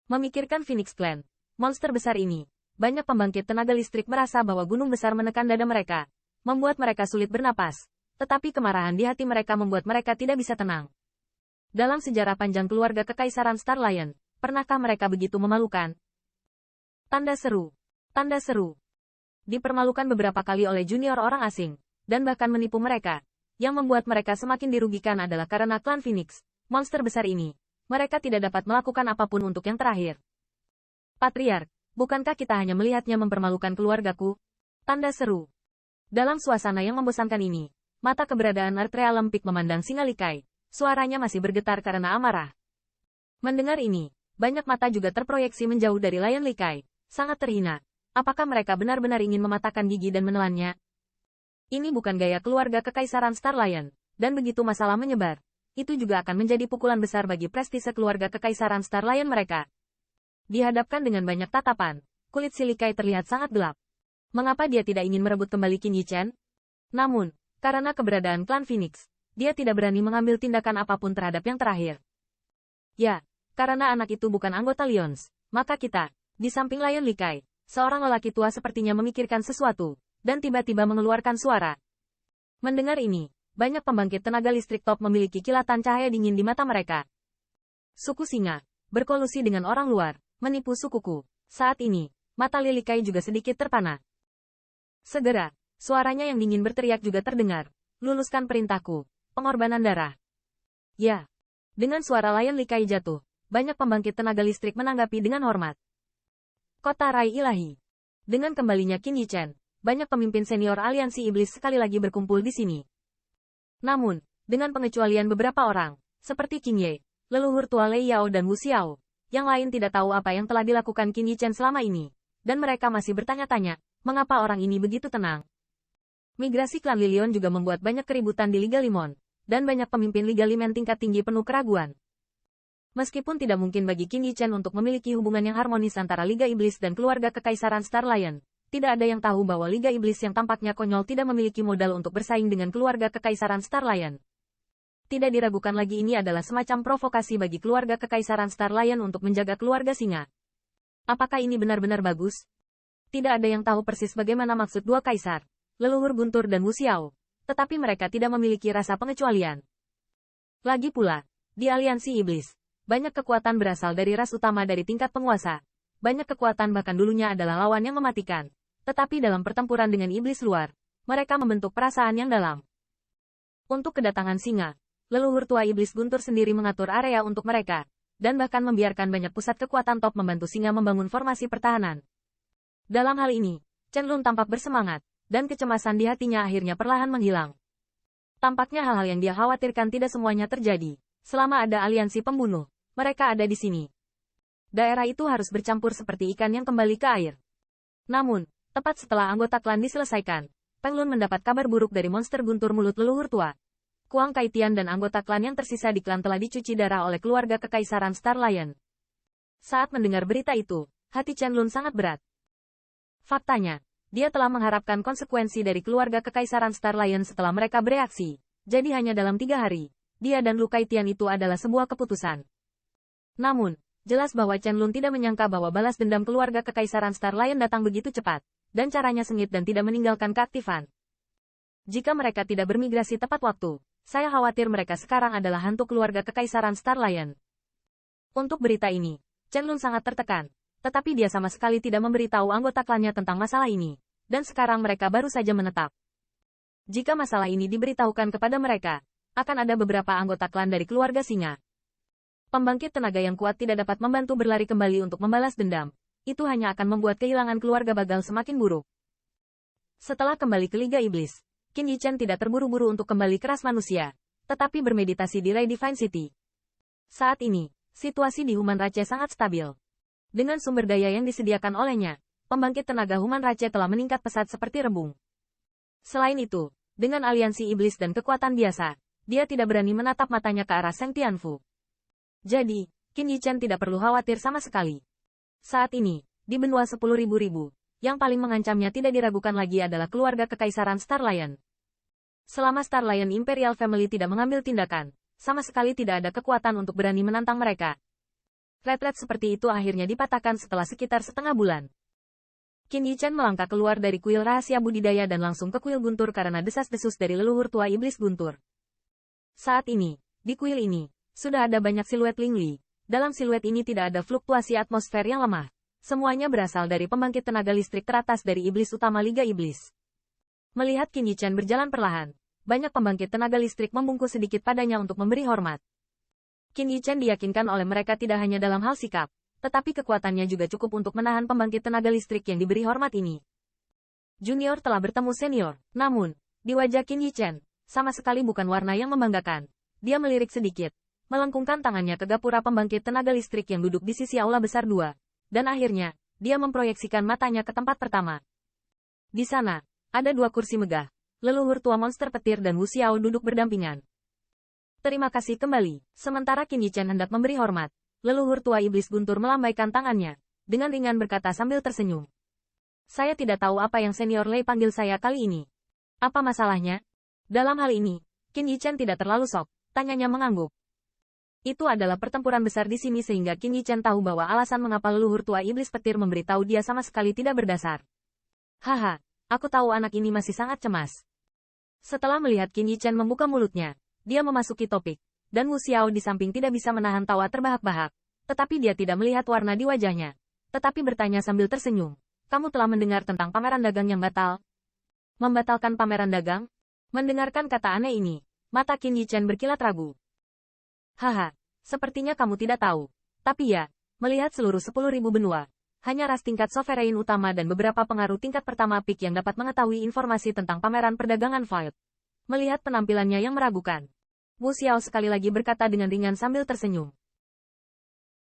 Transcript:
Memikirkan Phoenix Clan, monster besar ini, banyak pembangkit tenaga listrik merasa bahwa gunung besar menekan dada mereka, membuat mereka sulit bernapas, tetapi kemarahan di hati mereka membuat mereka tidak bisa tenang. Dalam sejarah panjang keluarga Kekaisaran Star Lion, pernahkah mereka begitu memalukan? Tanda seru. Tanda seru. Dipermalukan beberapa kali oleh junior orang asing, dan bahkan menipu mereka. Yang membuat mereka semakin dirugikan adalah karena klan Phoenix, monster besar ini. Mereka tidak dapat melakukan apapun untuk yang terakhir. Patriark, bukankah kita hanya melihatnya mempermalukan keluargaku? Tanda seru. Dalam suasana yang membosankan ini, mata keberadaan Artrea Lempik memandang singa Likai. Suaranya masih bergetar karena amarah. Mendengar ini, banyak mata juga terproyeksi menjauh dari Lion Likai. Sangat terhina. Apakah mereka benar-benar ingin mematahkan gigi dan menelannya? Ini bukan gaya keluarga Kekaisaran Star Lion, dan begitu masalah menyebar, itu juga akan menjadi pukulan besar bagi prestise keluarga Kekaisaran Star Lion mereka. Dihadapkan dengan banyak tatapan, kulit si Likai terlihat sangat gelap. Mengapa dia tidak ingin merebut kembali Qin Yichen? Namun, karena keberadaan klan Phoenix, dia tidak berani mengambil tindakan apapun terhadap yang terakhir. Ya, karena anak itu bukan anggota Lions, maka kita, di samping Lion Likai, seorang lelaki tua sepertinya memikirkan sesuatu, dan tiba-tiba mengeluarkan suara. Mendengar ini, banyak pembangkit tenaga listrik top memiliki kilatan cahaya dingin di mata mereka. Suku singa, berkolusi dengan orang luar, menipu sukuku. Saat ini, mata Lilikai juga sedikit terpana. Segera, suaranya yang dingin berteriak juga terdengar. Luluskan perintahku, pengorbanan darah. Ya. Dengan suara Lion Likai jatuh, banyak pembangkit tenaga listrik menanggapi dengan hormat. Kota Rai Ilahi. Dengan kembalinya Qin Yichen, banyak pemimpin senior aliansi iblis sekali lagi berkumpul di sini. Namun, dengan pengecualian beberapa orang, seperti Qin Ye, leluhur tua Lei Yao dan Wu Xiao, yang lain tidak tahu apa yang telah dilakukan Qin Yichen selama ini, dan mereka masih bertanya-tanya, mengapa orang ini begitu tenang. Migrasi klan Lilion juga membuat banyak keributan di Liga Limon, dan banyak pemimpin Liga Limen tingkat tinggi penuh keraguan. Meskipun tidak mungkin bagi Qin Yichen untuk memiliki hubungan yang harmonis antara Liga Iblis dan keluarga Kekaisaran Star Lion, tidak ada yang tahu bahwa Liga Iblis yang tampaknya konyol tidak memiliki modal untuk bersaing dengan keluarga Kekaisaran Star Lion. Tidak diragukan lagi ini adalah semacam provokasi bagi keluarga Kekaisaran Star Lion untuk menjaga keluarga singa. Apakah ini benar-benar bagus? Tidak ada yang tahu persis bagaimana maksud dua kaisar, leluhur Guntur dan Wu Xiao, tetapi mereka tidak memiliki rasa pengecualian. Lagi pula, di aliansi iblis, banyak kekuatan berasal dari ras utama dari tingkat penguasa. Banyak kekuatan bahkan dulunya adalah lawan yang mematikan. Tetapi dalam pertempuran dengan iblis luar, mereka membentuk perasaan yang dalam. Untuk kedatangan singa, leluhur tua iblis Guntur sendiri mengatur area untuk mereka, dan bahkan membiarkan banyak pusat kekuatan top membantu singa membangun formasi pertahanan. Dalam hal ini, Chen Lun tampak bersemangat, dan kecemasan di hatinya akhirnya perlahan menghilang. Tampaknya hal-hal yang dia khawatirkan tidak semuanya terjadi. Selama ada aliansi pembunuh, mereka ada di sini. Daerah itu harus bercampur seperti ikan yang kembali ke air. Namun, tepat setelah anggota klan diselesaikan, Peng Lun mendapat kabar buruk dari monster Guntur mulut leluhur tua. Kuang Kaitian dan anggota klan yang tersisa di klan telah dicuci darah oleh keluarga Kekaisaran Star Lion. Saat mendengar berita itu, hati Chen Lun sangat berat. Faktanya, dia telah mengharapkan konsekuensi dari keluarga Kekaisaran Star Lion setelah mereka bereaksi. Jadi hanya dalam 3 hari, dia dan Lu Kaitian itu adalah sebuah keputusan. Namun, jelas bahwa Chen Lun tidak menyangka bahwa balas dendam keluarga Kekaisaran Star Lion datang begitu cepat, dan caranya sengit dan tidak meninggalkan keaktifan. Jika mereka tidak bermigrasi tepat waktu, saya khawatir mereka sekarang adalah hantu keluarga Kekaisaran Star Lion. Untuk berita ini, Chen Lun sangat tertekan, tetapi dia sama sekali tidak memberitahu anggota klannya tentang masalah ini, dan sekarang mereka baru saja menetap. Jika masalah ini diberitahukan kepada mereka, akan ada beberapa anggota klan dari keluarga singa. Pembangkit tenaga yang kuat tidak dapat membantu berlari kembali untuk membalas dendam. Itu hanya akan membuat kehilangan keluarga Bagal semakin buruk. Setelah kembali ke Liga Iblis, Qin Yichen tidak terburu-buru untuk kembali ke ras manusia, tetapi bermeditasi di Rai Divine City. Saat ini, situasi di Human Rache sangat stabil. Dengan sumber daya yang disediakan olehnya, pembangkit tenaga Human Rache telah meningkat pesat seperti rebung. Selain itu, dengan aliansi iblis dan kekuatan biasa, dia tidak berani menatap matanya ke arah Seng Tianfu. Jadi, Qin Yichen tidak perlu khawatir sama sekali. Saat ini, di benua 10.000, yang paling mengancamnya tidak diragukan lagi adalah keluarga Kekaisaran Star Lion. Selama Star Lion Imperial Family tidak mengambil tindakan, sama sekali tidak ada kekuatan untuk berani menantang mereka. Retret seperti itu akhirnya dipatahkan setelah sekitar setengah bulan. Qin Yichen melangkah keluar dari kuil rahasia budidaya dan langsung ke kuil guntur karena desas-desus dari leluhur tua iblis guntur. Saat ini, di kuil ini, sudah ada banyak siluet Ling Li. Dalam siluet ini tidak ada fluktuasi atmosfer yang lemah. Semuanya berasal dari pembangkit tenaga listrik teratas dari iblis utama Liga Iblis. Melihat Qin Yichen berjalan perlahan, banyak pembangkit tenaga listrik membungkuk sedikit padanya untuk memberi hormat. Qin Yichen diyakinkan oleh mereka tidak hanya dalam hal sikap, tetapi kekuatannya juga cukup untuk menahan pembangkit tenaga listrik yang diberi hormat ini. Junior telah bertemu senior, namun, di wajah Qin Yichen, sama sekali bukan warna yang membanggakan. Dia melirik sedikit, melengkungkan tangannya ke gapura pembangkit tenaga listrik yang duduk di sisi aula besar 2. Dan akhirnya, dia memproyeksikan matanya ke tempat pertama. Di sana, ada 2 kursi megah. Leluhur tua monster petir dan Wu Xiao duduk berdampingan. Terima kasih kembali. Sementara Qin Yichen hendak memberi hormat, leluhur tua iblis guntur melambaikan tangannya, dengan ringan berkata sambil tersenyum. Saya tidak tahu apa yang senior Lei panggil saya kali ini. Apa masalahnya? Dalam hal ini, Qin Yichen tidak terlalu sok, tanyanya mengangguk. Itu adalah pertempuran besar di sini sehingga Qin Yichen tahu bahwa alasan mengapa leluhur tua iblis petir memberitahu dia sama sekali tidak berdasar. Haha, aku tahu anak ini masih sangat cemas. Setelah melihat Qin Yichen membuka mulutnya, dia memasuki topik. Dan Wu Xiao di samping tidak bisa menahan tawa terbahak-bahak, tetapi dia tidak melihat warna di wajahnya. Tetapi bertanya sambil tersenyum, kamu telah mendengar tentang pameran dagang yang batal? Membatalkan pameran dagang? Mendengarkan kata aneh ini, mata Qin Yichen berkilat ragu. Haha, sepertinya kamu tidak tahu. Tapi ya, melihat seluruh 10.000 benua, hanya ras tingkat sovereign utama dan beberapa pengaruh tingkat pertama peak yang dapat mengetahui informasi tentang pameran perdagangan Void. Melihat penampilannya yang meragukan, Wu Xiao sekali lagi berkata dengan ringan sambil tersenyum.